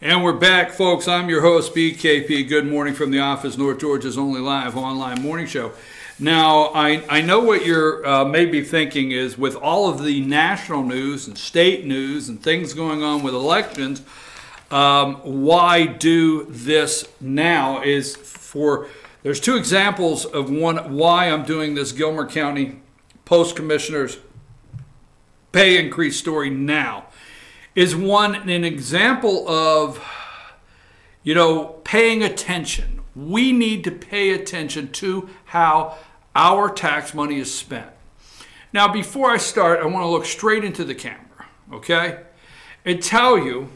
And we're back, folks. I'm your host, BKP. Good morning from the office, North Georgia's only live online morning show. Now, I know what you're maybe thinking is, with all of the national news and state news and things going on with elections, why do this now? There's two examples of why I'm doing this Gilmer County Post Commissioners pay increase story now. Is an example of, paying attention. We need to pay attention to how our tax money is spent. Now, before I start, I want to look straight into the camera, okay? And tell you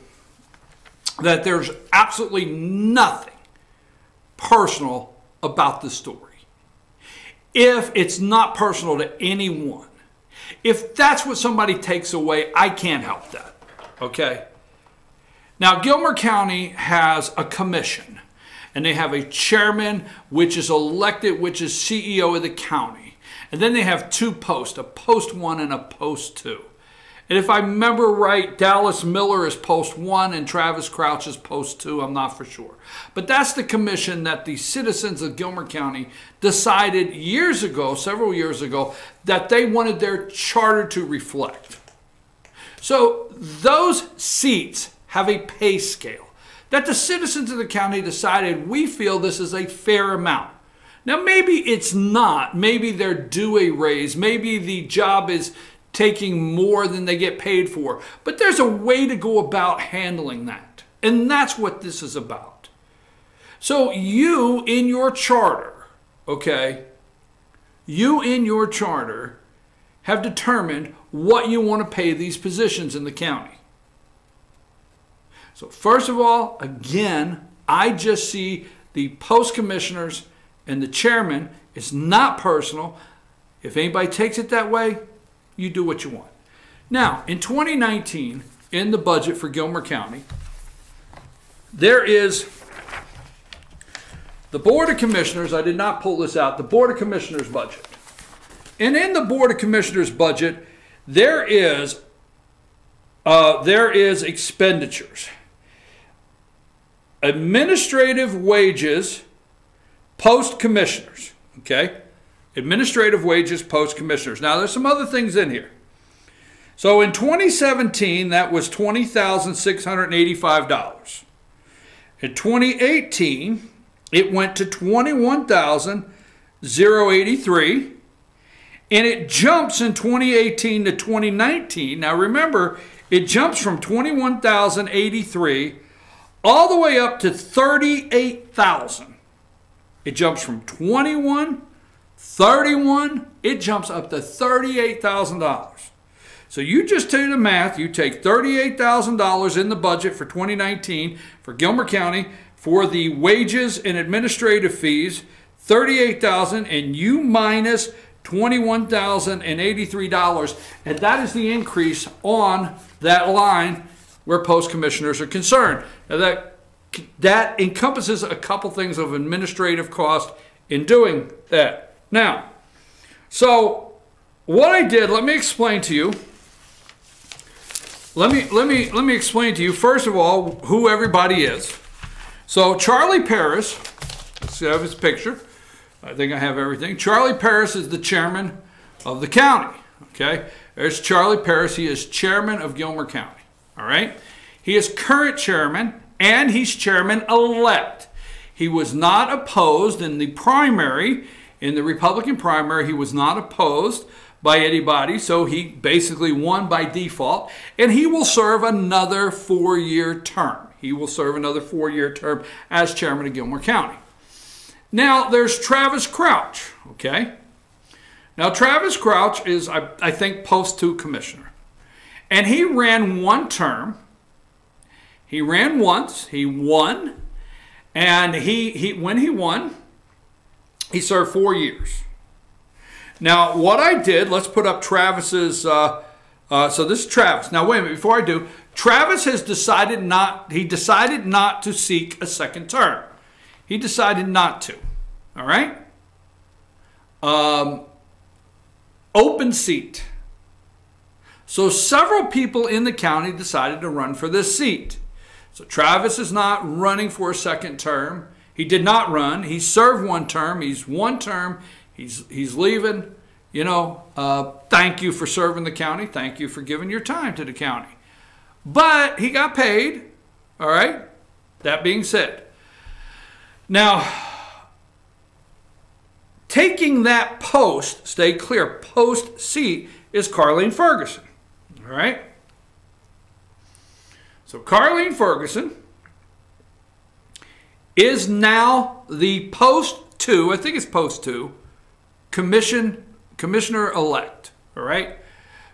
that there's absolutely nothing personal about this story. If it's not personal to anyone, if that's what somebody takes away, I can't help that. Okay. Now, Gilmer County has a commission, and they have a chairman, which is elected, which is CEO of the county. And then they have two posts, a post 1 and a post 2. And if I remember right, Dallas Miller is post 1 and Travis Crouch is post 2. I'm not for sure. But that's the commission that the citizens of Gilmer County decided years ago, several years ago, that they wanted their charter to reflect. So those seats have a pay scale that the citizens of the county decided, we feel this is a fair amount. Now, maybe it's not. Maybe they're due a raise. Maybe the job is taking more than they get paid for. But there's a way to go about handling that. And that's what this is about. So you in your charter, okay, you in your charter have determined what you want to pay these positions in the county. So first of all, again, I just see the post commissioners and the chairman. It's not personal. If anybody takes it that way, you do what you want. Now, in 2019, in the budget for Gilmer County, there is the Board of Commissioners. I did not pull this out. The Board of Commissioners budget. And in the Board of Commissioners budget, there is expenditures. Administrative wages, post commissioners, okay? Administrative wages, post commissioners. Now, there's some other things in here. So in 2017, that was $20,685. In 2018, it went to $21,083. And it jumps in 2018 to 2019. Now remember, it jumps from $21,083 all the way up to $38,000. It jumps from 21, 31, it jumps up to $38,000. So you just do the math. You take $38,000 in the budget for 2019 for Gilmer County for the wages and administrative fees, $38,000, and you minus $21,083, and that is the increase on that line where post commissioners are concerned. Now that encompasses a couple things of administrative cost in doing that. Now, so what I did, let me explain to you. Let me explain to you first of all who everybody is. So Charlie Paris, let's have his picture. I think I have everything. Charlie Paris is the chairman of the county. Okay, there's Charlie Paris. He is chairman of Gilmer County. All right, he is current chairman and he's chairman-elect. He was not opposed in the primary, in the Republican primary. He was not opposed by anybody, so he basically won by default, and he will serve another 4-year term. He will serve another 4-year term as chairman of Gilmer County. Now, there's Travis Crouch, okay? Now, Travis Crouch is, I think, post 2 commissioner. And he ran one term. He ran once. He won. And when he won, he served 4 years. Now, what I did, let's put up Travis's, so this is Travis. Now, wait a minute, before I do, Travis has decided not to seek a second term. He decided not to, all right? Open seat. So several people in the county decided to run for this seat. So Travis is not running for a second term. He did not run. He served one term. He's one term. He's leaving. You know, thank you for serving the county. Thank you for giving your time to the county. But he got paid. All right. That being said, now taking that post, stay clear, post seat is Carleen Ferguson. All right. So Carleen Ferguson is now the post 2, I think it's post 2, commissioner-elect. All right.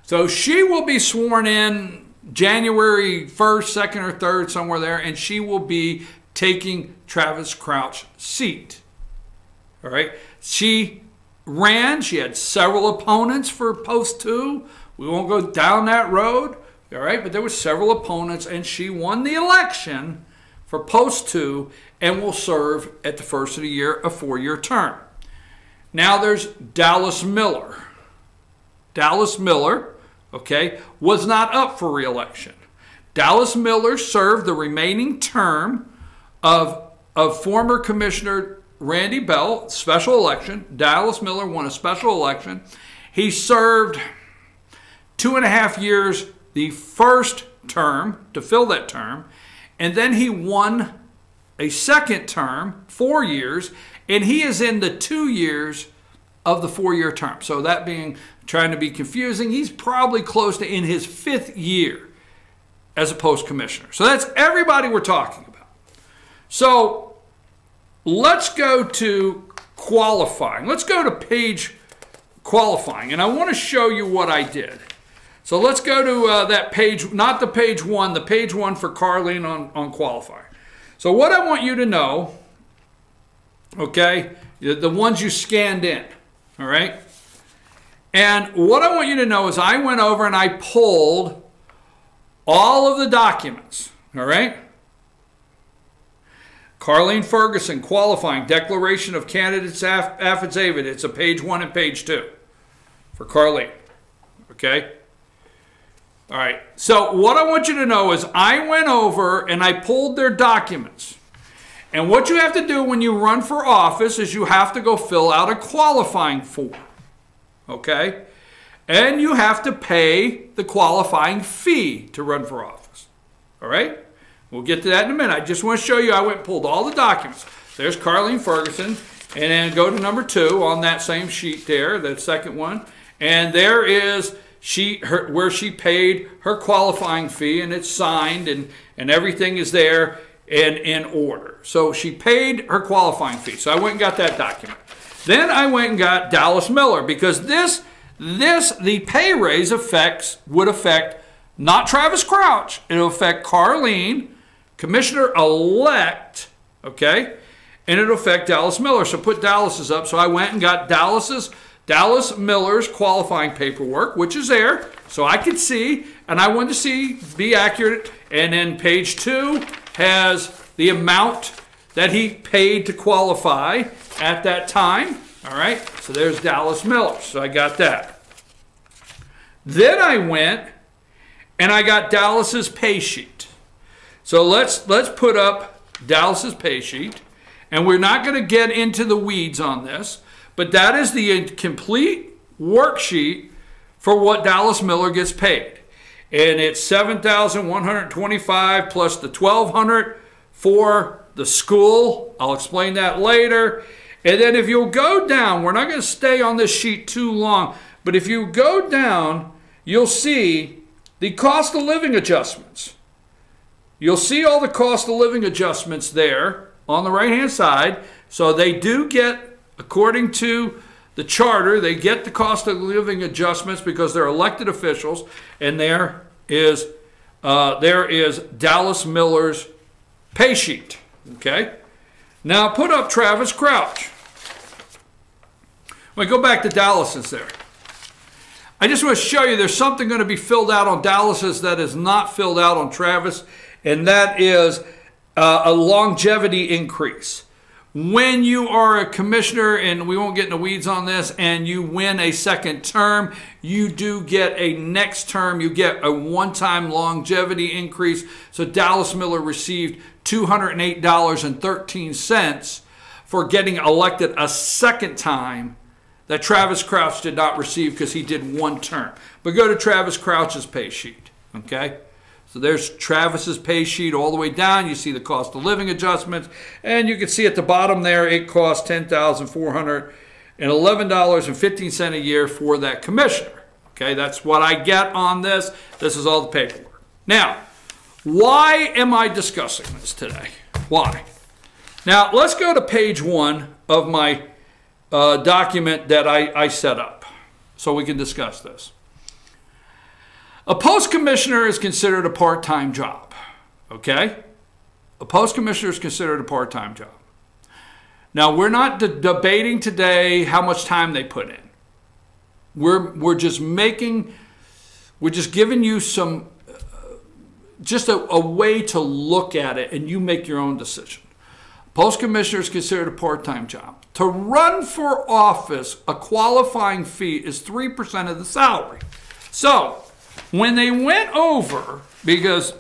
So she will be sworn in January 1st, 2nd, or 3rd, somewhere there, and she will be taking Travis Crouch's seat. All right. She ran. She had several opponents for post 2. We won't go down that road. All right. But there were several opponents, and she won the election for post 2 and will serve at the first of the year a 4-year term. Now there's Dallas Miller. Dallas Miller, okay, was not up for re-election. Dallas Miller served the remaining term of former Commissioner Randy Bell, special election. Dallas Miller won a special election. He served 2.5 years the first term to fill that term, and then he won a second term, 4 years, and he is in the 2 years of the 4-year term. So that being trying to be confusing, he's probably close to in his 5th year as a post commissioner. So that's everybody we're talking about. So let's go to qualifying. Let's go to page qualifying, and I want to show you what I did. So let's go to that page, not the page 1, the page 1 for Carleen on qualifying. So what I want you to know, okay, the ones you scanned in, all right? And what I want you to know is I went over and I pulled all of the documents, all right? Carleen Ferguson, qualifying, declaration of candidates affidavit. It's a page 1 and page 2 for Carleen, okay? All right, so what I want you to know is I went over and I pulled their documents. And what you have to do when you run for office is you have to go fill out a qualifying form, okay? And you have to pay the qualifying fee to run for office, all right? We'll get to that in a minute. I just want to show you I went and pulled all the documents. There's Carleen Ferguson, and then go to number 2 on that same sheet there, the second one. And there is where she paid her qualifying fee, and it's signed, and everything is there and in order. So she paid her qualifying fee. So I went and got that document. Then I went and got Dallas Miller, because the pay raise would affect not Travis Crouch. It'll affect Carleen, Commissioner-elect, okay? And it'll affect Dallas Miller. So put Dallas's up. So I went and got Dallas Miller's qualifying paperwork, which is there, so I could see, and I wanted to be accurate. And then page 2 has the amount that he paid to qualify at that time. All right, so there's Dallas Miller, so I got that. Then I went and I got Dallas's pay sheet. So let's put up Dallas's pay sheet, and we're not going to get into the weeds on this. But that is the complete worksheet for what Dallas Miller gets paid. And it's $7,125 plus the $1,200 for the school. I'll explain that later. And then if you'll go down, we're not going to stay on this sheet too long, but if you go down, you'll see the cost of living adjustments. You'll see all the cost of living adjustments there on the right-hand side. So they do get, according to the charter, they get the cost of living adjustments because they're elected officials, and there is Dallas Miller's pay sheet. Okay. Now put up Travis Crouch. When I go back to Dallas's there, I just want to show you there's something going to be filled out on Dallas's that is not filled out on Travis, and that is a longevity increase. when you are a commissioner, and we won't get in the weeds on this, and you win a second term, you do get a next term, you get a one-time longevity increase. So Dallas Miller received $208.13 for getting elected a second time that Travis Crouch did not receive because he did one term. But go to Travis Crouch's pay sheet, okay? So there's Travis's pay sheet all the way down. You see the cost of living adjustments. And you can see at the bottom there, it costs $10,411.15 a year for that commissioner. Okay, that's what I get on this. This is all the paperwork. Now, why am I discussing this today? Why? Now, let's go to page 1 of my document that I set up so we can discuss this. A post commissioner is considered a part-time job, okay? A post commissioner is considered a part-time job. Now, we're not debating today how much time they put in. We're just giving you some, just a way to look at it, and you make your own decision. Post commissioner is considered a part-time job. To run for office, a qualifying fee is 3% of the salary. So, when they went over, because,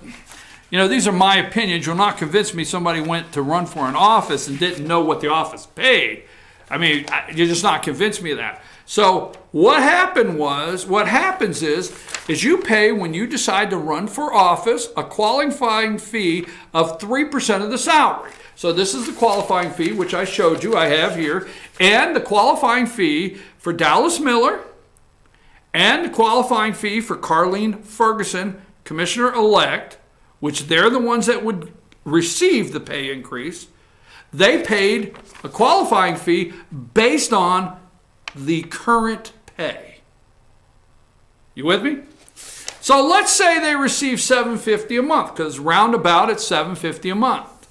you know, these are my opinions, you'll not convince me somebody went to run for an office and didn't know what the office paid. I mean, you're just not convinced me of that. So what happens is you pay, when you decide to run for office, a qualifying fee of 3% of the salary. So this is the qualifying fee, which I showed you, I have here, and the qualifying fee for Dallas Miller, and the qualifying fee for Carleen Ferguson, Commissioner-elect, which they're the ones that would receive the pay increase. They paid a qualifying fee based on the current pay. You with me? So let's say they receive $750 a month, because roundabout it's $750 a month.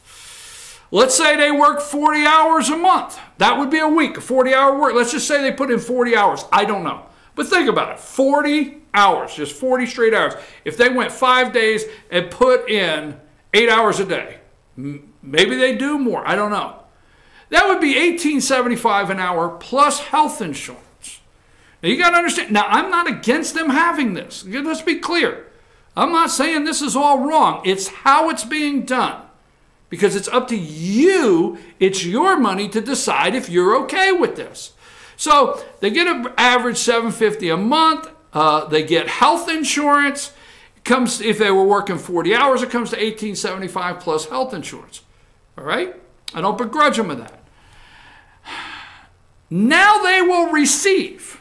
Let's say they work 40 hours a month. That would be a week, a 40-hour work. Let's just say they put in 40 hours. I don't know. But think about it, 40 hours, just 40 straight hours. If they went 5 days and put in 8 hours a day, maybe they do more, I don't know. That would be $18.75 an hour plus health insurance. Now you got to understand, now I'm not against them having this. Let's be clear. I'm not saying this is all wrong. It's how it's being done. Because it's up to you, it's your money to decide if you're okay with this. So they get an average $750 a month. They get health insurance. It comes, if they were working 40 hours, it comes to $18.75 plus health insurance. All right? I don't begrudge them of that. Now they will receive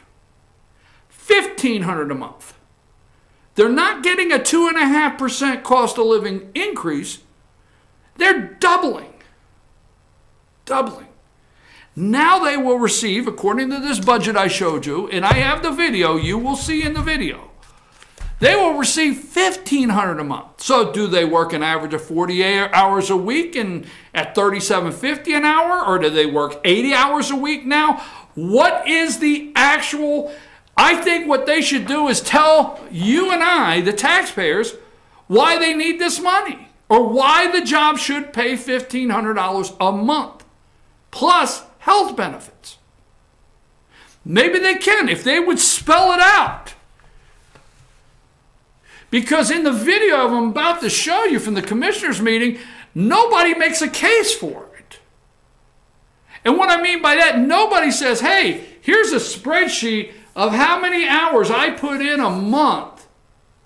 $1,500 a month. They're not getting a 2.5% cost of living increase. They're doubling. Doubling. Now they will receive, according to this budget I showed you, and I have the video, you will see in the video, they will receive $1,500 a month. So do they work an average of 48 hours a week and at $37.50 an hour, or do they work 80 hours a week now? What is the actual, I think what they should do is tell you and I, the taxpayers, why they need this money, or why the job should pay $1,500 a month, plus health benefits. Maybe they can, if they would spell it out. Because in the video I'm about to show you from the commissioners meeting, nobody makes a case for it. And what I mean by that, nobody says, hey, here's a spreadsheet of how many hours I put in a month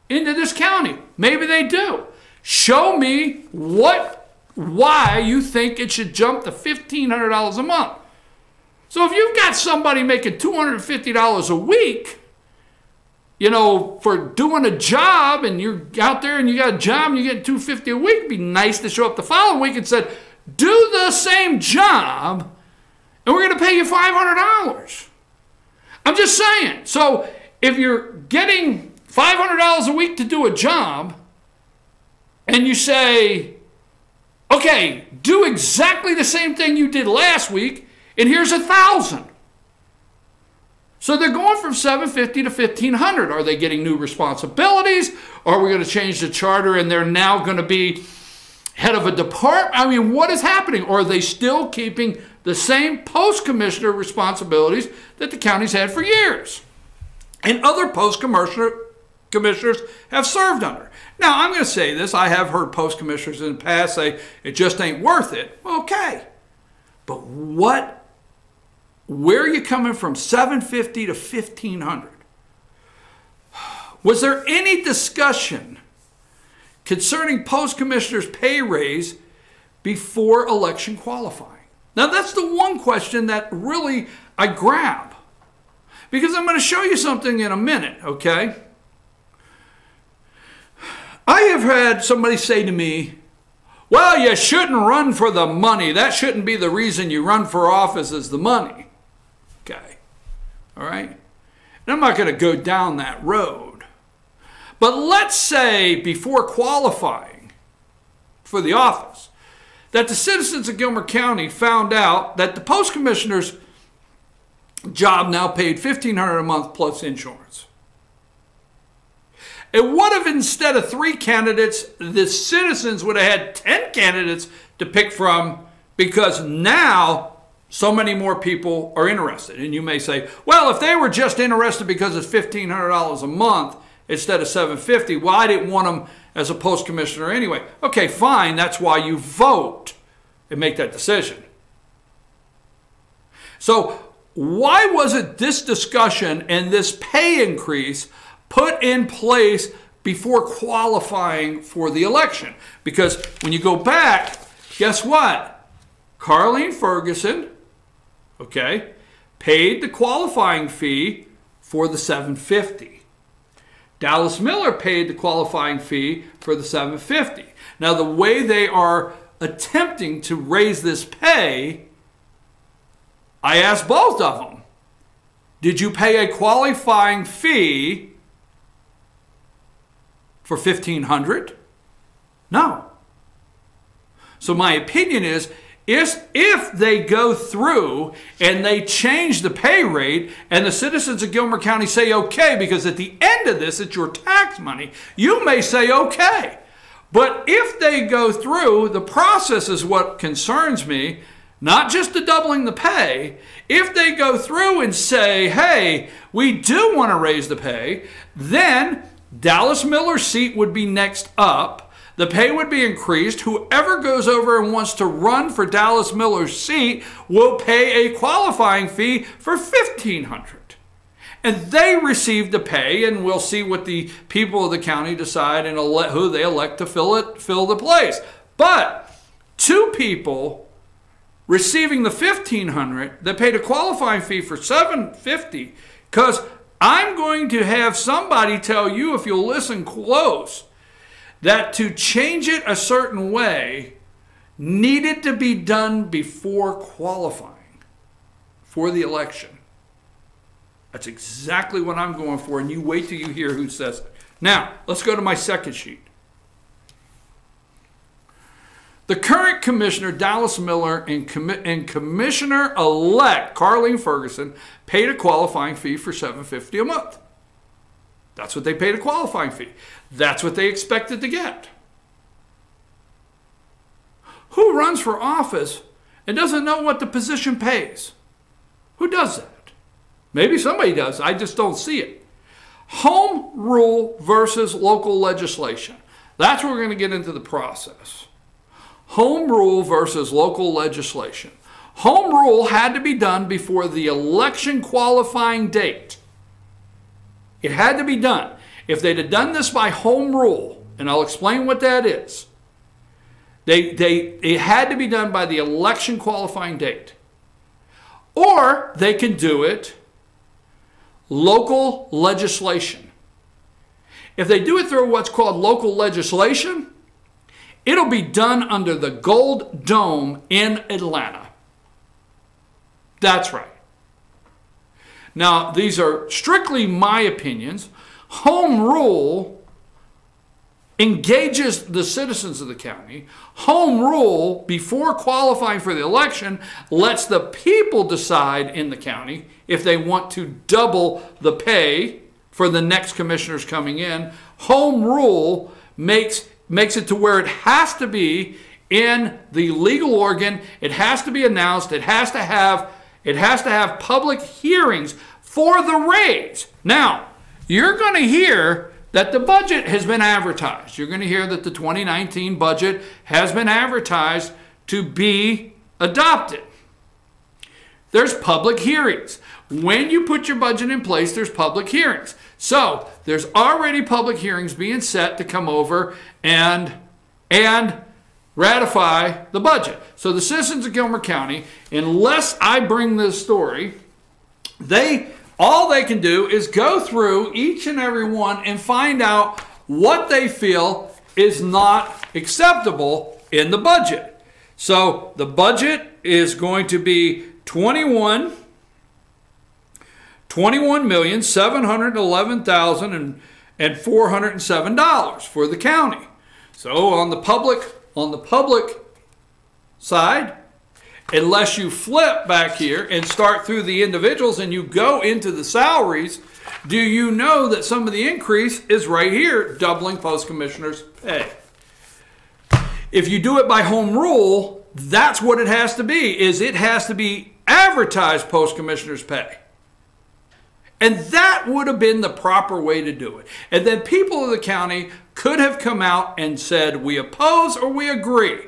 into this county. Maybe they do. Show me why you think it should jump to $1,500 a month. So if you've got somebody making $250 a week, you know, for doing a job, and you're out there and you got a job and you're getting $250 a week, it'd be nice to show up the following week and say, do the same job and we're going to pay you $500. I'm just saying. So if you're getting $500 a week to do a job and you say, okay, do exactly the same thing you did last week, and here's $1,000. So they're going from $750 to $1,500. Are they getting new responsibilities? Or are we going to change the charter and they're now going to be head of a department? I mean, what is happening? Or are they still keeping the same post-commissioner responsibilities that the county's had for years and other post-commissioners have served under? Now, I'm going to say this. I have heard post-commissioners in the past say it just ain't worth it. Okay. But where are you coming from $750 to $1,500? Was there any discussion concerning post-commissioners' pay raise before election qualifying? Now, that's the one question that really I grab, because I'm going to show you something in a minute, okay? I have had somebody say to me, well, you shouldn't run for the money. That shouldn't be the reason you run for office, is the money. Okay, all right? And I'm not going to go down that road. But let's say before qualifying for the office that the citizens of Gilmer County found out that the post commissioner's job now paid $1,500 a month plus insurance. And what if instead of 3 candidates, the citizens would have had 10 candidates to pick from, because now so many more people are interested? And you may say, well, if they were just interested because it's $1,500 a month instead of $750, well, I didn't want them as a post commissioner anyway. Okay, fine. That's why you vote and make that decision. So why wasn't this discussion and this pay increase put in place before qualifying for the election? Because when you go back, guess what? Carleen Ferguson, okay, paid the qualifying fee for the $750. Dallas Miller paid the qualifying fee for the $750. Now, the way they are attempting to raise this pay, I asked both of them, did you pay a qualifying fee for $1,500? No. So my opinion is, if they go through and they change the pay rate and the citizens of Gilmer County say okay, because at the end of this, it's your tax money, you may say okay. But if they go through, the process is what concerns me, not just the doubling the pay. If they go through and say, hey, we do want to raise the pay, then Dallas Miller's seat would be next up. The pay would be increased. Whoever goes over and wants to run for Dallas Miller's seat will pay a qualifying fee for $1,500. And they receive the pay, and we'll see what the people of the county decide and who they elect to fill the place. But 2 people receiving the $1,500 that paid a qualifying fee for $750, because I'm going to have somebody tell you, if you'll listen close, that to change it a certain way needed to be done before qualifying for the election. That's exactly what I'm going for, and you wait till you hear who says it. Now, let's go to my second sheet. The current commissioner, Dallas Miller, and Commissioner-elect Carleen Ferguson paid a qualifying fee for $750 a month. That's what they paid a qualifying fee. That's what they expected to get. Who runs for office and doesn't know what the position pays? Who does that? Maybe somebody does. I just don't see it. Home rule versus local legislation. That's where we're going to get into the process. Home rule versus local legislation. Home rule had to be done before the election qualifying date. It had to be done. If they'd have done this by home rule, and I'll explain what that is, it had to be done by the election qualifying date. Or they can do it local legislation. If they do it through what's called local legislation, it'll be done under the Gold Dome in Atlanta. That's right. Now, these are strictly my opinions. Home rule engages the citizens of the county. Home rule, before qualifying for the election, lets the people decide in the county if they want to double the pay for the next commissioners coming in. Home rule makes it to where it has to be in the legal organ. It has to be announced. It has to have public hearings for the raise. Now, you're going to hear that the budget has been advertised. You're going to hear that the 2019 budget has been advertised to be adopted. There's public hearings. When you put your budget in place, there's public hearings. So there's already public hearings being set to come over and ratify the budget. So the citizens of Gilmer County, unless I bring this story, all they can do is go through each and every one and find out what they feel is not acceptable in the budget. So the budget is going to be $21,711,407 for the county. So on the public side, unless you flip back here and start through the individuals and you go into the salaries, do you know that some of the increase is right here, doubling post commissioners' pay? If you do it by home rule, that's what it has to be, it has to be advertised post commissioners' pay. And that would have been the proper way to do it. And then people of the county could have come out and said, we oppose or we agree.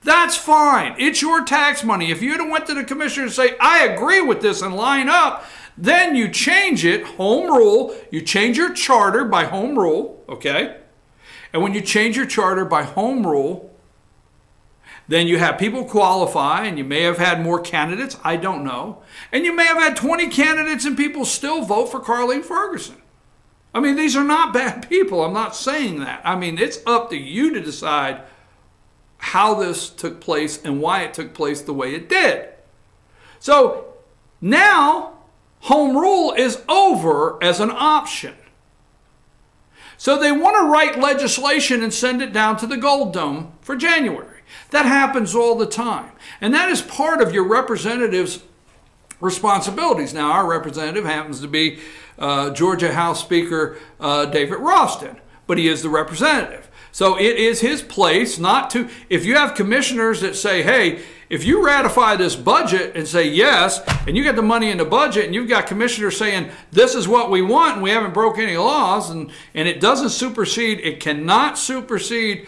That's fine. It's your tax money. If you went to the commissioner and say, I agree with this and line up, then you change it, home rule. You change your charter by home rule, okay? And when you change your charter by home rule, then you have people qualify, and you may have had more candidates, I don't know. And you may have had 20 candidates and people still vote for Carleen Ferguson. I mean, these are not bad people. I'm not saying that. I mean, it's up to you to decide how this took place and why it took place the way it did. So now home rule is over as an option. So they want to write legislation and send it down to the Gold Dome for January. That happens all the time. And that is part of your representative's responsibilities. Now, our representative happens to be Georgia House Speaker David Ralston, but he is the representative. So it is his place not to, if you have commissioners that say, hey, if you ratify this budget and say yes, and you get the money in the budget, and you've got commissioners saying this is what we want, and we haven't broke any laws, and it doesn't supersede, it cannot supersede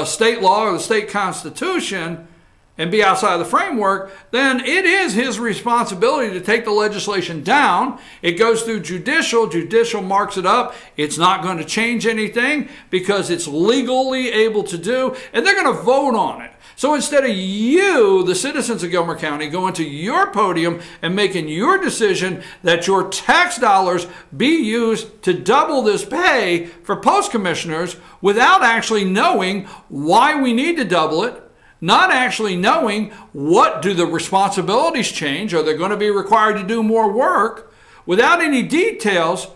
state law or the state constitution and be outside the framework, then it is his responsibility to take the legislation down. It goes through judicial. Judicial marks it up. It's not going to change anything because it's legally able to do, and they're going to vote on it. So instead of you, the citizens of Gilmer County, going to your podium and making your decision that your tax dollars be used to double this pay for post commissioners without actually knowing why we need to double it, not actually knowing what do the responsibilities change, are they going to be required to do more work, without any details,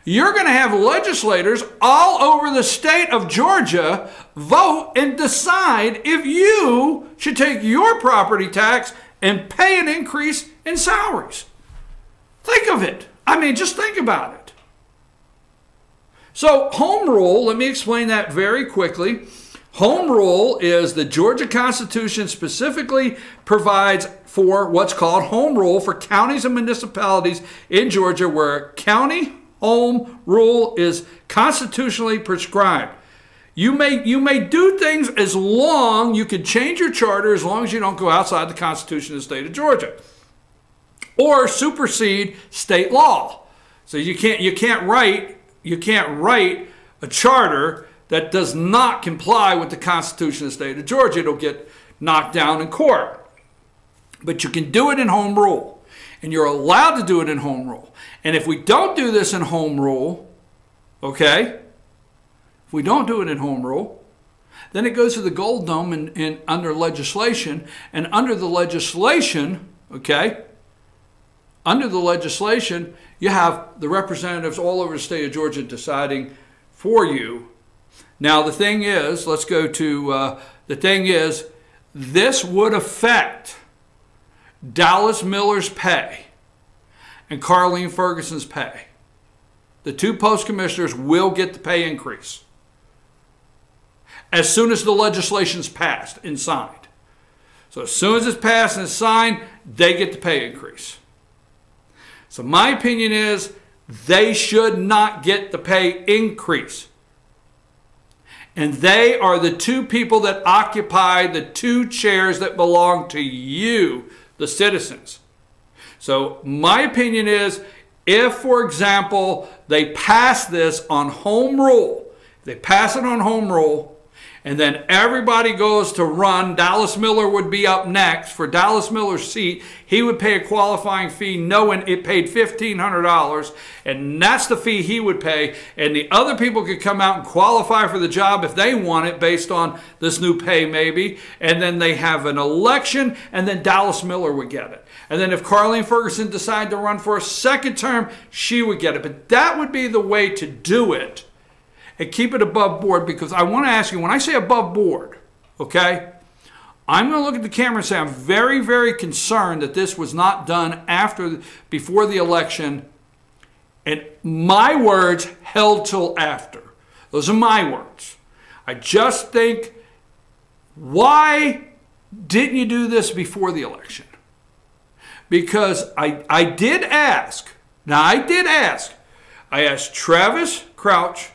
you're going to have legislators all over the state of Georgia vote and decide if you should take your property tax and pay an increase in salaries. Think of it. I mean, just think about it. So home rule, let me explain that very quickly. Home rule is the Georgia Constitution specifically provides for what's called home rule for counties and municipalities in Georgia, where county home rule is constitutionally prescribed. You may do things as long, you can change your charter as long as you don't go outside the Constitution of the state of Georgia or supersede state law. So you can't write a charter that does not comply with the Constitution of the state of Georgia. It'll get knocked down in court. But you can do it in home rule. And you're allowed to do it in home rule. And if we don't do this in home rule, okay, if we don't do it in home rule, then it goes to the Gold Dome and under legislation. And under the legislation, okay, under the legislation, you have the representatives all over the state of Georgia deciding for you. Now, the thing is, let's go to, the thing is, this would affect Dallas Miller's pay and Carleen Ferguson's pay. The two post commissioners will get the pay increase. as soon as the legislation's passed and signed. So as soon as it's passed and signed, they get the pay increase. So my opinion is they should not get the pay increase. And they are the two people that occupy the two chairs that belong to you, the citizens. So my opinion is, if, for example, they pass this on home rule, they pass it on home rule, and then everybody goes to run, Dallas Miller would be up next. For Dallas Miller's seat, he would pay a qualifying fee knowing it paid $1,500, and that's the fee he would pay. And the other people could come out and qualify for the job if they want it based on this new pay maybe. And then they have an election, and then Dallas Miller would get it. And then if Carleen Ferguson decided to run for a second term, she would get it. But that would be the way to do it. And keep it above board, because I want to ask you, when I say above board, okay, I'm going to look at the camera and say I'm very, very concerned that this was not done before the election, and my words, held till after. Those are my words. I just think, why didn't you do this before the election? Because I did ask. Now, I asked Travis Crouch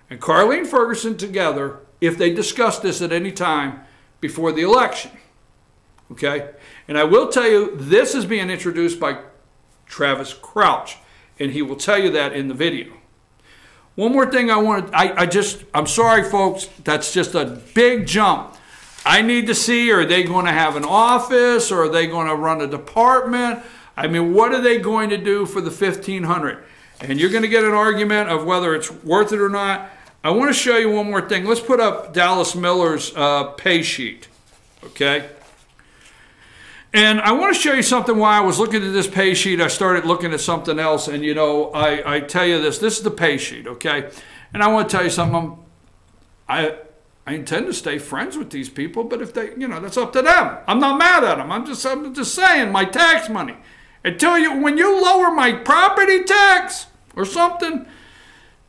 and Carleen Ferguson together if they discussed this at any time before the election. Okay? And I will tell you, this is being introduced by Travis Crouch, and he will tell you that in the video. One more thing I'm sorry, folks, that's just a big jump. I need to see, are they going to have an office, or are they going to run a department? I mean, what are they going to do for the $1,500? And you're going to get an argument of whether it's worth it or not. I want to show you one more thing. Let's put up Dallas Miller's pay sheet, okay? And I want to show you something. While I was looking at this pay sheet, I started looking at something else, and you know, I tell you this is the pay sheet, okay? And I want to tell you something. I intend to stay friends with these people, but if they, you know, that's up to them. I'm not mad at them. I'm just saying, my tax money. When you lower my property tax or something,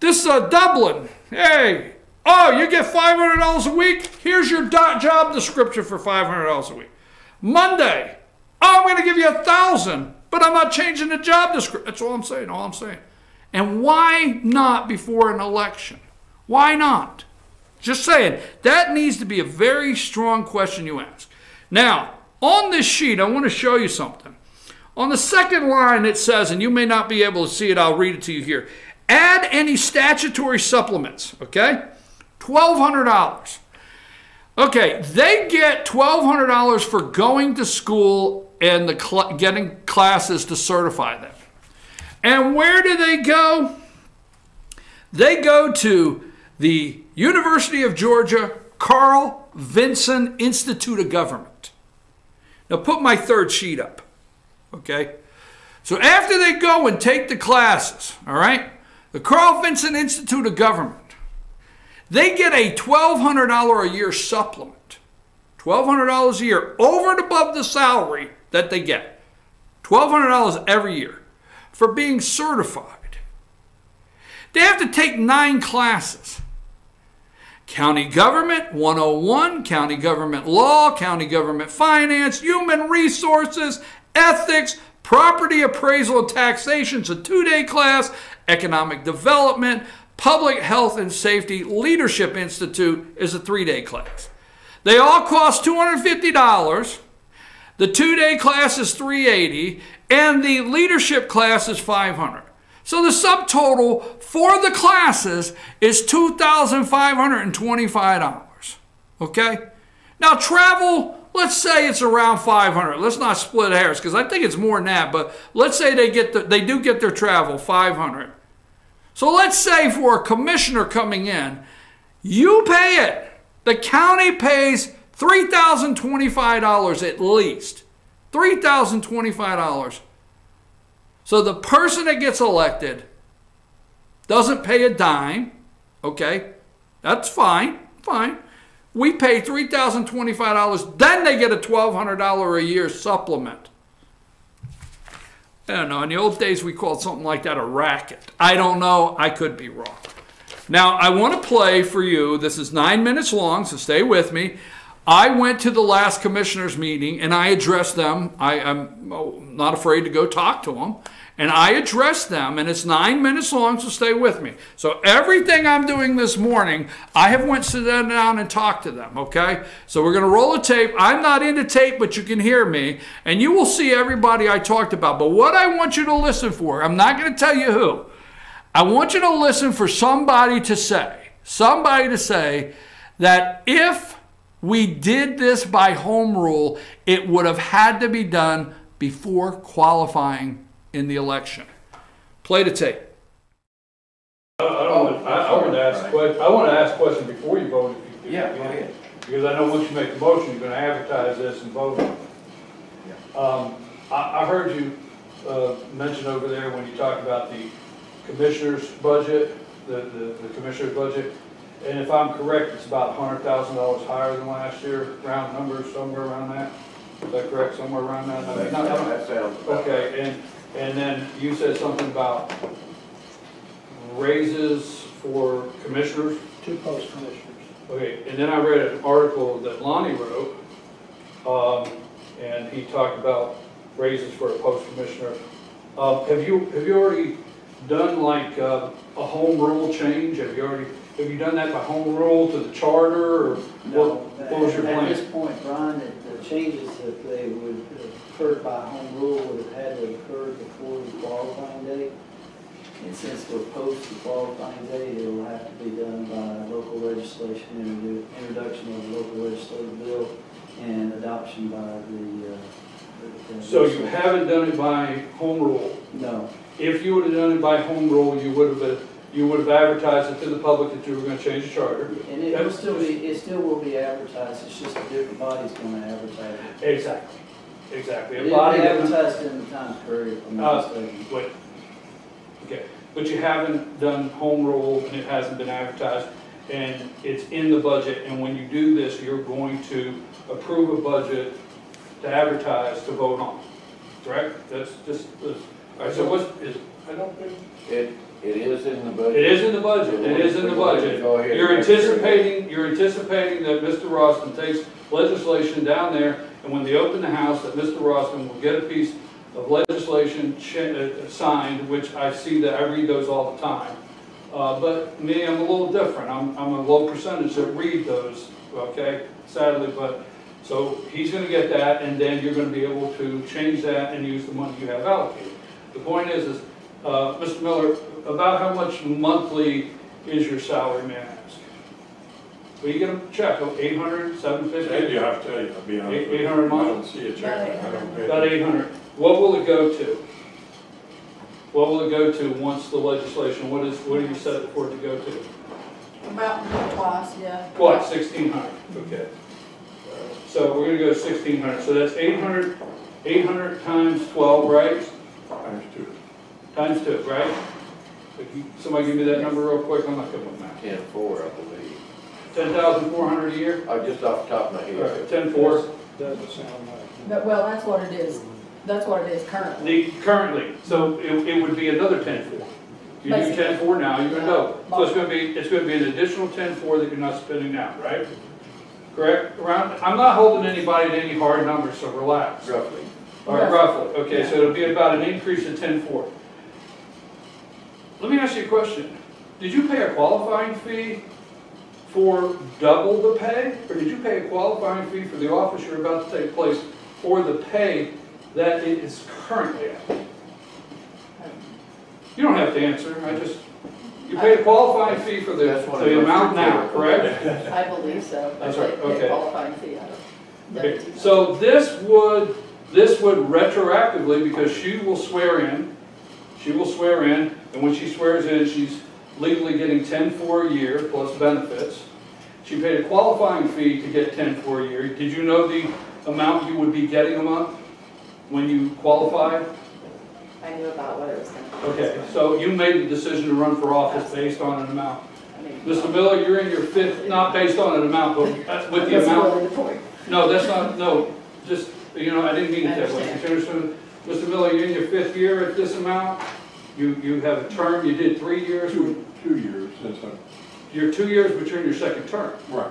this Dublin, hey, oh, you get $500 a week? Here's your job description for $500 a week. Monday, oh, I'm going to give you $1,000, but I'm not changing the job description. That's all I'm saying, And why not before an election? Why not? Just saying, that needs to be a very strong question you ask. Now, on this sheet, I want to show you something. On the second line, it says, and you may not be able to see it, I'll read it to you here. Add any statutory supplements, okay? $1,200. Okay, they get $1,200 for going to school and getting classes to certify them. And where do they go? They go to the University of Georgia Carl Vinson Institute of Government. Now put my third sheet up, okay? So after they go and take the classes, all right, the Carl Vinson Institute of Government, they get a $1,200 a year supplement. $1,200 a year over and above the salary that they get. $1,200 every year for being certified. They have to take 9 classes. County Government 101, County Government Law, County Government Finance, Human Resources, Ethics, Property Appraisal and Taxation is a 2-day class, Economic Development, Public Health and Safety Leadership Institute is a 3-day class. They all cost $250. The 2-day class is $380, and the leadership class is $500. So the subtotal for the classes is $2,525. Okay? Now travel, let's say it's around $500. Let's not split hairs, because I think it's more than that, but let's say they do get their travel, $500. So let's say for a commissioner coming in, you pay it. The county pays $3,025 at least. $3,025. So the person that gets elected doesn't pay a dime, okay? That's fine, fine. We pay $3,025, then they get a $1,200 a year supplement. I don't know, in the old days we called something like that a racket. I don't know, I could be wrong. Now, I want to play for you. This is 9 minutes long, so stay with me. I went to the last commissioners meeting and I addressed them. I'm not afraid to go talk to them. And I addressed them, and it's 9 minutes long, so stay with me. So everything I'm doing this morning, I have went sit down and talked to them, okay? So we're going to roll a tape. I'm not into tape, but you can hear me, and you will see everybody I talked about. But what I want you to listen for, I'm not going to tell you who. I want you to listen for somebody to say that if we did this by home rule, it would have had to be done before qualifying in the election. Play the tape. I want to ask a question before you vote. Yeah, go ahead. Because I know once you make the motion, you're going to advertise this and vote. Yeah. I heard you mention over there when you talked about the commissioner's budget, the commissioner's budget, and if I'm correct, it's about $100,000 higher than last year, round numbers, somewhere around that. Is that correct? Somewhere around that? That sounds about okay. And then you said something about raises for commissioners? 2 post commissioners. Okay, and then I read an article that Lonnie wrote, and he talked about raises for a post commissioner. Have you already done like a home rule change? Have you done that by home rule to the charter, or No, what was your plan? At this point, Brian, the changes that they would occur by home rule would have had to occur before the qualifying date. And since we're post the qualifying date, it will have to be done by local legislation and introduction of a local legislative bill and adoption by the So you haven't done it by home rule? No. If you would have done it by home rule, you would have advertised it to the public that you were going to change the charter. And it still will be advertised. It's just a different body's going to advertise it. Exactly. Exactly. It will be advertised in the Times Courier, if I'm not mistaken. Wait. Okay. But you haven't done home rule, and it hasn't been advertised, and it's in the budget. And when you do this, you're going to approve a budget to advertise to vote on. Correct? That's just. All right. So I don't think it is in the budget. It is in the budget. It is in the budget. You're anticipating that Mr. Roston takes legislation down there, and when they open the House, that Mr. Roston will get a piece of legislation signed, which I see that I read those all the time. But me, I'm a little different. I'm a low percentage that read those, okay, sadly. But so he's going to get that, and then you're going to be able to change that and use the money you have allocated. The point is Mr. Miller, about how much monthly is your salary, may I ask? Well, you get a check of 800, 750? You have to tell you, I'll be honest. 800 a month? I don't see a check. I don't pay. About 800. What will it go to? What will it go to once the legislation, what do you set it for it to go to? About twice, yeah. What, 1,600? Okay. So we're going to go 1,600. So that's 800 times 12, right? Times 2. Times 2, right? Somebody give me that number real quick. I'm not good with math. 10-4, I believe. 10,400 a year? Just off the top of my head. All right, 10-4. Doesn't sound like. But, well, that's what it is. That's what it is currently. Currently, so it would be another 10-4. You do 10-4 now, you're going to go. So it's going to be an additional 10-4 that you're not spending now, right? Correct? I'm not holding anybody to any hard numbers, so relax. Roughly. All right, roughly. Okay, so it'll be about an increase of 10-4. Let me ask you a question. Did you pay a qualifying fee for double the pay, or did you pay a qualifying fee for the office you're about to take place, or the pay that it is currently at? You don't have to answer. You paid a qualifying fee for the amount now, correct? I believe so. That's right. Okay. Qualifying fee. Okay. So this would retroactively, because she will swear in. She will swear in, and when she swears in, she's legally getting 10-4 a year plus benefits. She paid a qualifying fee to get 10-4 a year. Did you know the amount you would be getting a month when you qualified? I knew about what it was going to be. Okay, so you made the decision to run for office based on an amount. Mr. Miller, you're in your fifth, not based on an amount, but with the amount. No, that's not, no, just, I didn't mean it that way. Mr. Miller, you're in your 5th year at this amount? You have a term, you did 3 years? 2 years since I'm, You're 2 years, but you're in your second term. right,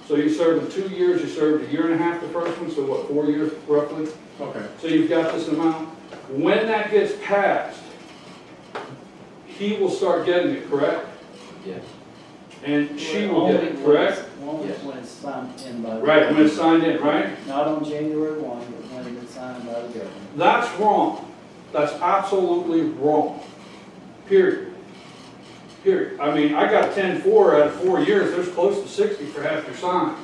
So you served in 2 years, you served a year and a half the first one, so what, 4 years roughly? okay. So you've got this amount. When that gets passed, he will start getting it, correct? Yes. And she will get it, correct? Only when it's signed in by. the Right, when it's signed in, right? Not on January 1, but when it's signed by the government. That's wrong. That's absolutely wrong. Period. Period. I mean, I got 10-4 out of 4 years. There's close to 60 for half your sign.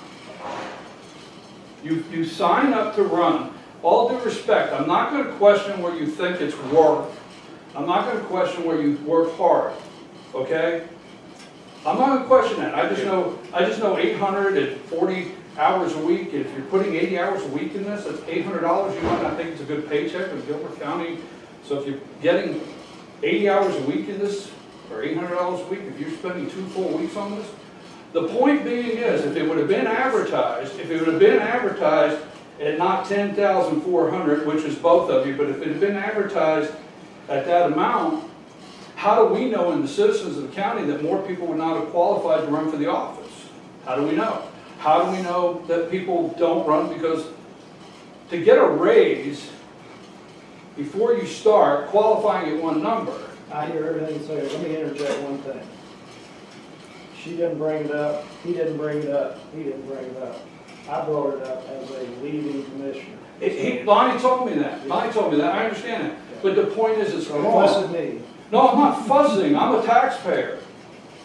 You sign up to run. All due respect, I'm not going to question where you think it's worth. I'm not going to question where you work hard. Okay? I'm not going to question that. I just know 840 hours a week. If you're putting 80 hours a week in this, that's $800. You might not think it's a good paycheck in Gilmer County. So if you're getting 80 hours a week in this, or $800 a week, if you're spending 2 full weeks on this, the point being is, if it would have been advertised, at not 10,400, which is both of you, but if it had been advertised at that amount, how do we know in the citizens of the county that more people would not have qualified to run for the office? How do we know? How do we know that people don't run? Because to get a raise before you start qualifying at one number. I hear everything you say. Let me interject one thing. She didn't bring it up, he didn't bring it up, he didn't bring it up. I brought it up as a leaving commissioner. Lonnie told me that. Lonnie told me that. I understand it. But the point is, it's So wrong. fuss at me. No, I'm not fussing. I'm a taxpayer.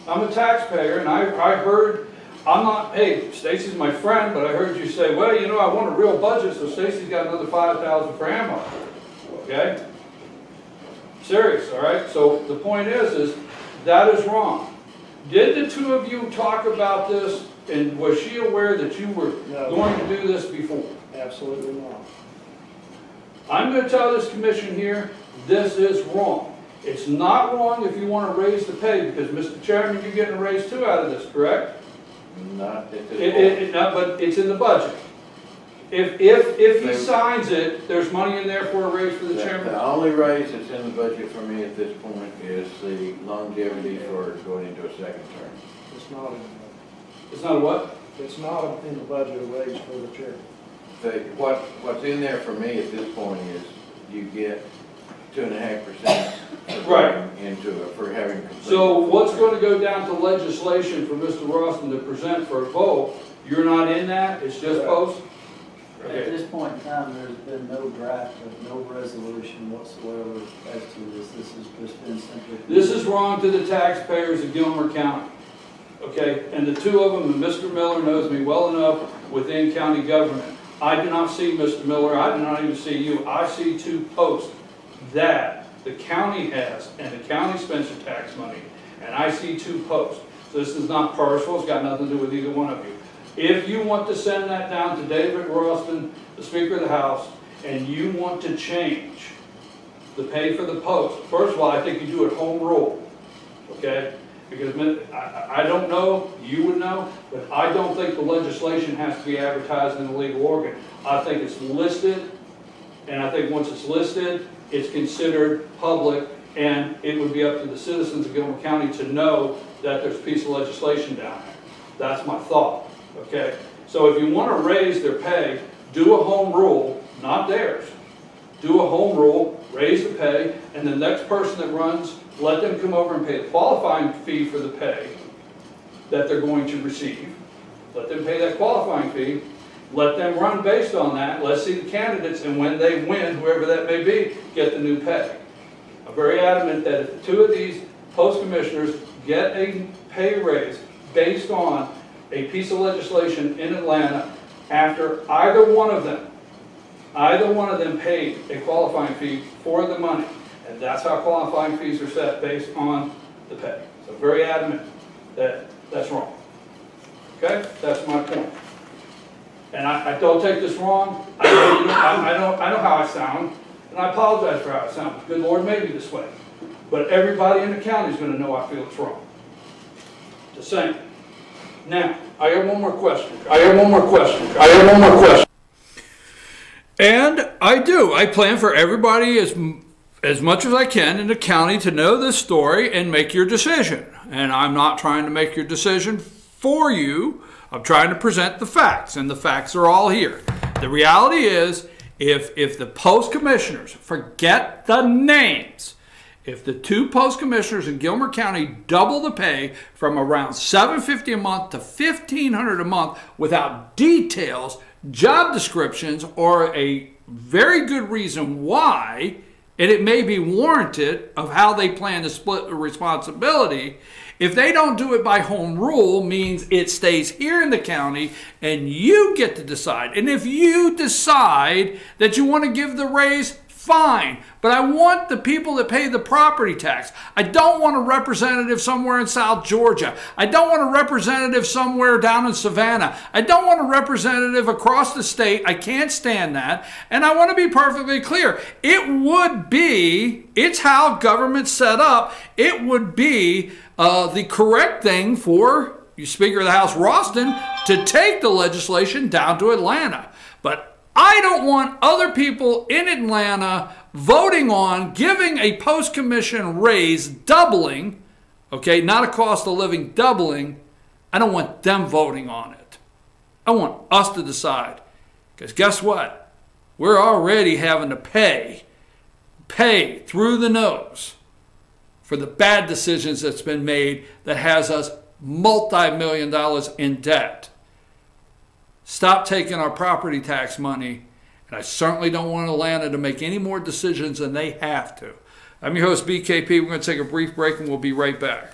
I'm a taxpayer, and I heard, I'm not, hey, Stacy's my friend, but I heard you say, well, you know, I want a real budget, so Stacy's got another $5,000 for ammo. Okay? Serious, all right? So the point is that is wrong. Did the two of you talk about this, and was she aware that you were going to do this before? Absolutely not. I'm going to tell this commission here, this is wrong. It's not wrong if you want to raise the pay, because, Mr. Chairman, you're getting a raise too out of this, correct? Not at this point. No, but it's in the budget. If he signs it, there's money in there for a raise for the chairman? The only raise that's in the budget for me at this point is the longevity for going into a second term. It's not in the It's not a what? It's not in the budget a raise for the chair. What's in there for me at this point is you get 2.5% Right. into it for having completed. So what's going to go down to legislation for Mr. Roston to present for a vote? You're not in that? It's just post? At this point in time, there's been no draft of no resolution whatsoever as to this. This has just been simply. This is wrong to the taxpayers of Gilmer County. Okay? And the two of them, and Mr. Miller knows me well enough within county government. I do not see Mr. Miller. I do not even see you. I see two posts that the county has, and the county spends your tax money. And I see two posts. So this is not partial. It's got nothing to do with either one of you. If you want to send that down to David Roston, the Speaker of the House, and you want to change the pay for the post, first of all, I think you do it home rule, okay? Because I don't know, you would know, but I don't think the legislation has to be advertised in the legal organ. I think it's listed, and I think once it's listed, it's considered public, and it would be up to the citizens of Gilmer County to know that there's a piece of legislation down there. That's my thought. Okay, so if you want to raise their pay, do a home rule, not theirs. Do a home rule, raise the pay, and the next person that runs, let them come over and pay the qualifying fee for the pay that they're going to receive. Let them pay that qualifying fee. Let them run based on that. Let's see the candidates, and when they win, whoever that may be, get the new pay. I'm very adamant that if two of these post commissioners get a pay raise based on a piece of legislation in Atlanta, after either one of them paid a qualifying fee for the money, and that's how qualifying fees are set, based on the pay. So very adamant that that's wrong. Okay, that's my point. And I don't take this wrong. I know how I sound, and I apologize for how I sound. Good Lord made me this way, but everybody in the county is going to know I feel it's wrong. Just saying. Now, I have one more question. And I do. I plan for everybody as as much as I can in the county to know this story and make your decision. And I'm not trying to make your decision for you. I'm trying to present the facts, and the facts are all here. The reality is, if the post commissioners, forget the names, if the 2 post commissioners in Gilmer County double the pay from around $750 a month to $1,500 a month without details, job descriptions, or a very good reason why, and it may be warranted of how they plan to split the responsibility, if they don't do it by home rule, means it stays here in the county and you get to decide. And if you decide that you want to give the raise, fine. But I want the people that pay the property tax. I don't want a representative somewhere in South Georgia. I don't want a representative somewhere down in Savannah. I don't want a representative across the state. I can't stand that. And I want to be perfectly clear. It's how government's set up. It would be the correct thing for Speaker of the House Ralston to take the legislation down to Atlanta. But I don't want other people in Atlanta voting on giving a post-commission raise doubling, okay, not a cost of living doubling. I don't want them voting on it. I want us to decide. Because guess what? We're already having to pay through the nose for the bad decisions that's been made that has us multi-million dollars in debt. Stop taking our property tax money, and I certainly don't want Atlanta to make any more decisions than they have to. I'm your host, BKP. We're going to take a brief break, and we'll be right back.